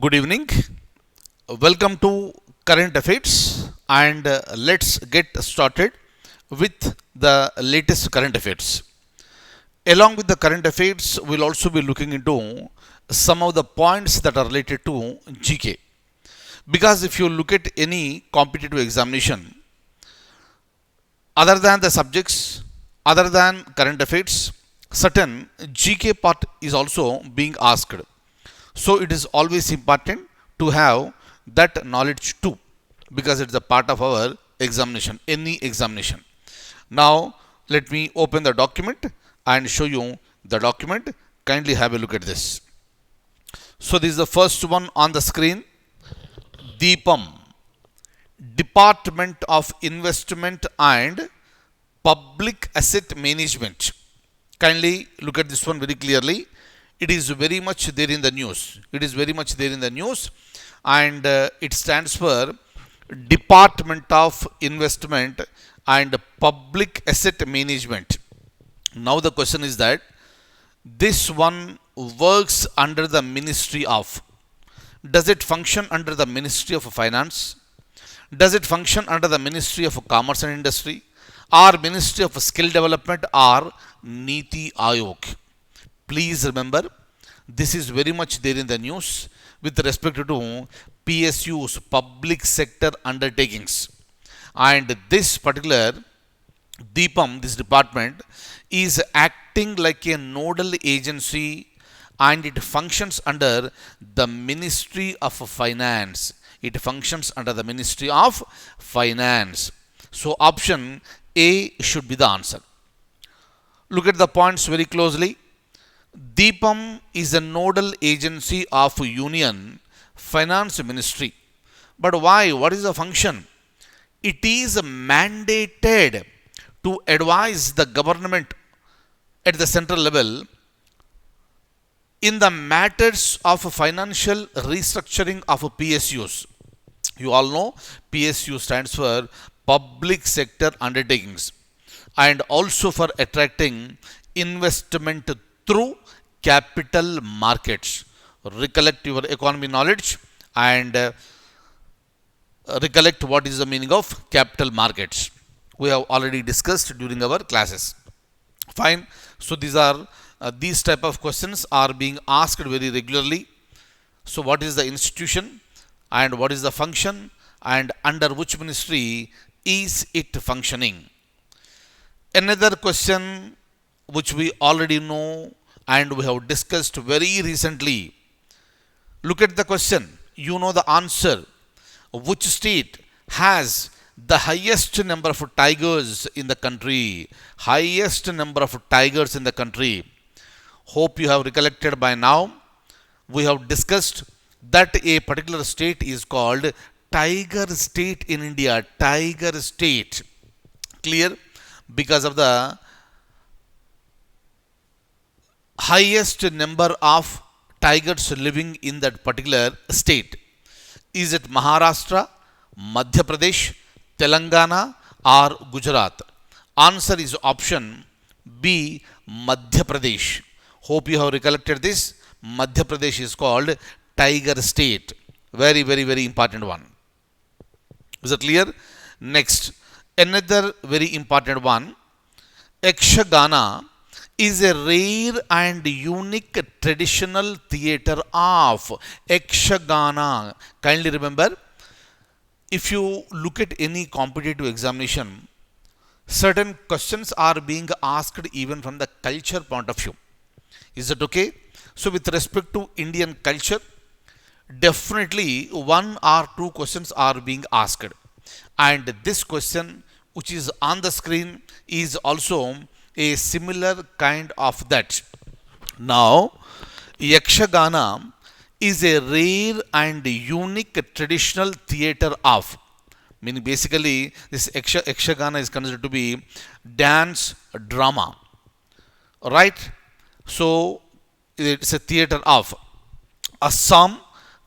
Good evening. Welcome to Current Affairs and let's get started with the latest current affairs. Along with the current affairs, we'll also be looking into some of the points that are related to GK. Because if you look at any competitive examination, other than the subjects, other than current affairs, certain GK part is also being asked. So it is always important to have that knowledge too, because it's a part of our examination, any examination. Now let me open the document and show you the document. Kindly have a look at this. So this is the first one on the screen. Deepam, Department of Investment and Public Asset Management. Kindly look at this one very clearly. It is very much there in the news. It is very much there in the news, and it stands for Department of Investment and Public Asset Management. Now the question is that this one works under the Ministry of. Does it function under the Ministry of Finance? Does it function under the Ministry of Commerce and Industry, or Ministry of Skill Development, or Niti Aayog? Please remember, this is very much there in the news with respect to PSU's, public sector undertakings. And this particular Deepam, this department, is acting like a nodal agency and it functions under the Ministry of Finance. It functions under the Ministry of Finance. So option A should be the answer. Look at the points very closely. Deepam is a nodal agency of Union Finance Ministry. But why? What is the function? It is mandated to advise the government at the central level in the matters of financial restructuring of PSUs. You all know PSU stands for Public Sector Undertakings, and also for attracting investment through capital markets. Recollect your economy knowledge and recollect what is the meaning of capital markets. We have already discussed during our classes. Fine. So these type of questions are being asked very regularly. So what is the institution and what is the function and under which ministry is it functioning? Another question which we already know and we have discussed very recently. Look at the question. You know the answer. Which state has the highest number of tigers in the country? Highest number of tigers in the country. Hope you have recollected by now. We have discussed that a particular state is called Tiger State in India. Tiger State. Clear? Because of the highest number of tigers living in that particular state. Is it Maharashtra, Madhya Pradesh, Telangana, or Gujarat? Answer is option B, Madhya Pradesh. Hope you have recollected this. Madhya Pradesh is called Tiger State. Very, very, very important one. Is it clear? Next, another very important one. Yakshagana is a rare and unique traditional theatre of Yakshagana. Kindly remember, if you look at any competitive examination, certain questions are being asked even from the culture point of view. Is it okay? So with respect to Indian culture, definitely one or two questions are being asked. And this question which is on the screen is also a similar kind of that. Now, Yakshagana is a rare and unique traditional theatre of, meaning basically this Yakshagana is considered to be dance drama, right? So it's a theatre of Assam,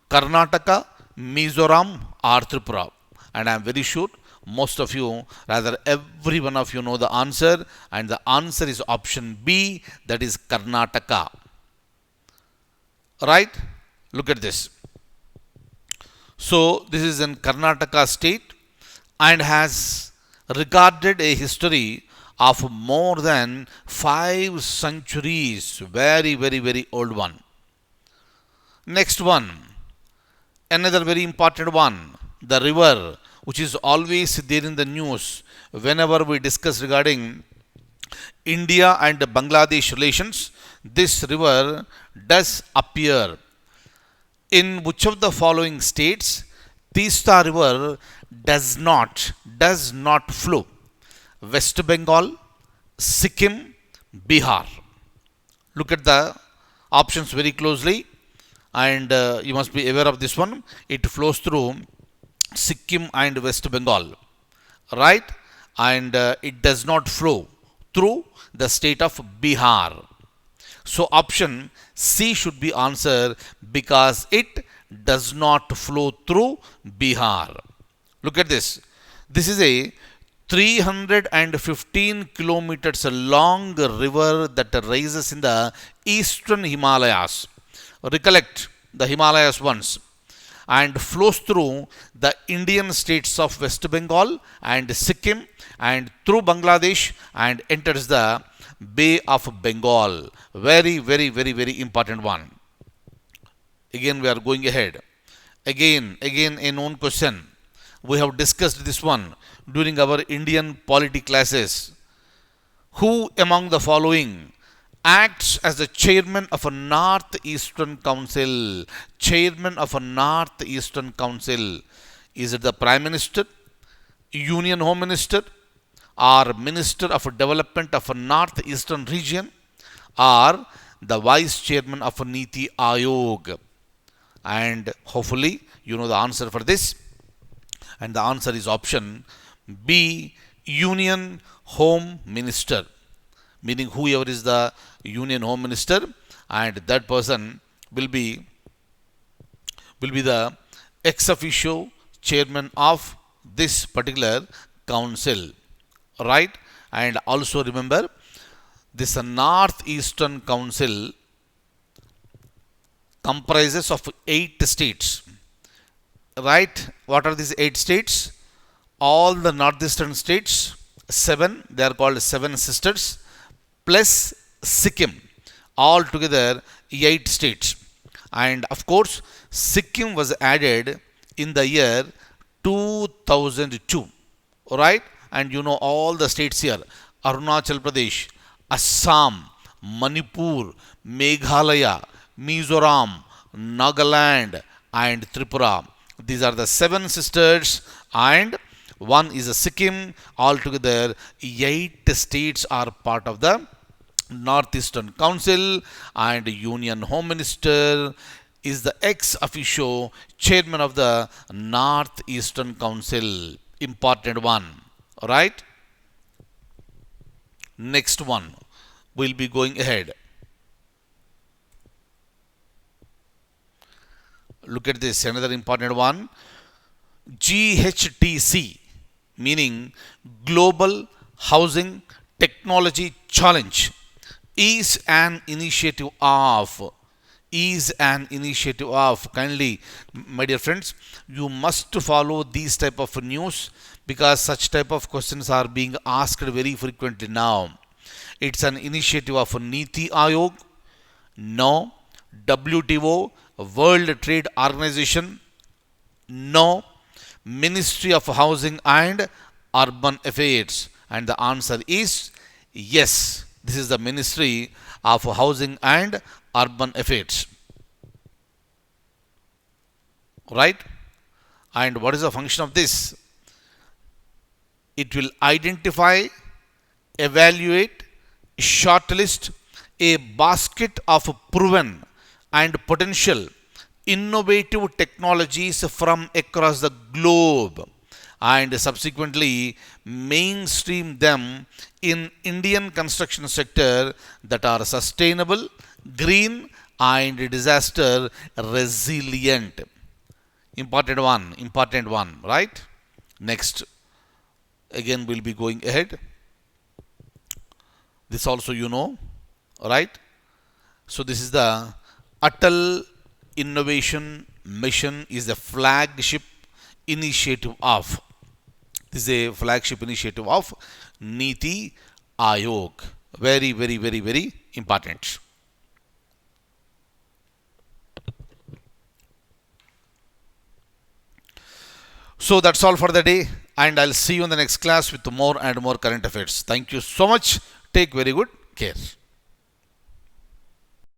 Karnataka, Mizoram, or Tripura. And I am very sure most of you, rather every one of you know the answer, and the answer is option B, that is Karnataka. Right? Look at this. So this is in Karnataka state and has recorded a history of more than 5 centuries. Very, very, very old one. Next one, another very important one, the river, which is always there in the news whenever we discuss regarding India and Bangladesh relations. This river does appear in which of the following states Tista River does not flow? West Bengal, Sikkim, Bihar. Look at the options very closely, and you must be aware of this one. It flows through Sikkim and West Bengal, right? And it does not flow through the state of Bihar. So option C should be answer because it does not flow through Bihar. Look at this. This is a 315 kilometers long river that rises in the eastern Himalayas. Recollect the Himalayas once, and flows through the Indian states of West Bengal and Sikkim and through Bangladesh and enters the Bay of Bengal. Very, very, very, very important one. Again, we are going ahead. Again, a known question. We have discussed this one during our Indian polity classes. Who among the following acts as the chairman of a Northeastern Council? Chairman of a Northeastern Council. Is it the Prime Minister, Union Home Minister, or Minister of Development of a Northeastern Region, or the Vice Chairman of a Niti Ayog? And hopefully you know the answer for this. And the answer is option B, Union Home Minister, meaning whoever is the Union Home Minister, and that person will be the ex officio chairman of this particular council, right? And also remember, this Northeastern Council comprises of 8 states, right? What are these 8 states? All the northeastern states, 7, they are called 7 sisters, plus Sikkim, all together 8 states. And of course, Sikkim was added in the year 2002, right? And you know all the states here: Arunachal Pradesh, Assam, Manipur, Meghalaya, Mizoram, Nagaland, and Tripura. These are the 7 sisters, and one is a Sikkim. Altogether, 8 states are part of the Northeastern Council, and Union Home Minister is the ex officio chairman of the Northeastern Council. Important one, right? Next one, we'll be going ahead. Look at this, another important one. GHTC, meaning Global Housing Technology Challenge, is an initiative of, kindly, my dear friends, you must follow these type of news because such type of questions are being asked very frequently now. It's an initiative of Niti Ayog, no. WTO, World Trade Organization, no. Ministry of Housing and Urban Affairs, and the answer is yes. This is the Ministry of Housing and Urban Affairs, right? And what is the function of this? It will identify, evaluate, shortlist a basket of proven and potential innovative technologies from across the globe and subsequently mainstream them in Indian construction sector that are sustainable, green, and disaster resilient. Important one, right? Next, again we'll be going ahead. This also you know, right? So this is the Atal Innovation mission is the flagship initiative of. This is a flagship initiative of Niti Aayog. Very, very, very, very important. So that's all for the day, and I'll see you in the next class with more and more current affairs. Thank you so much. Take very good care.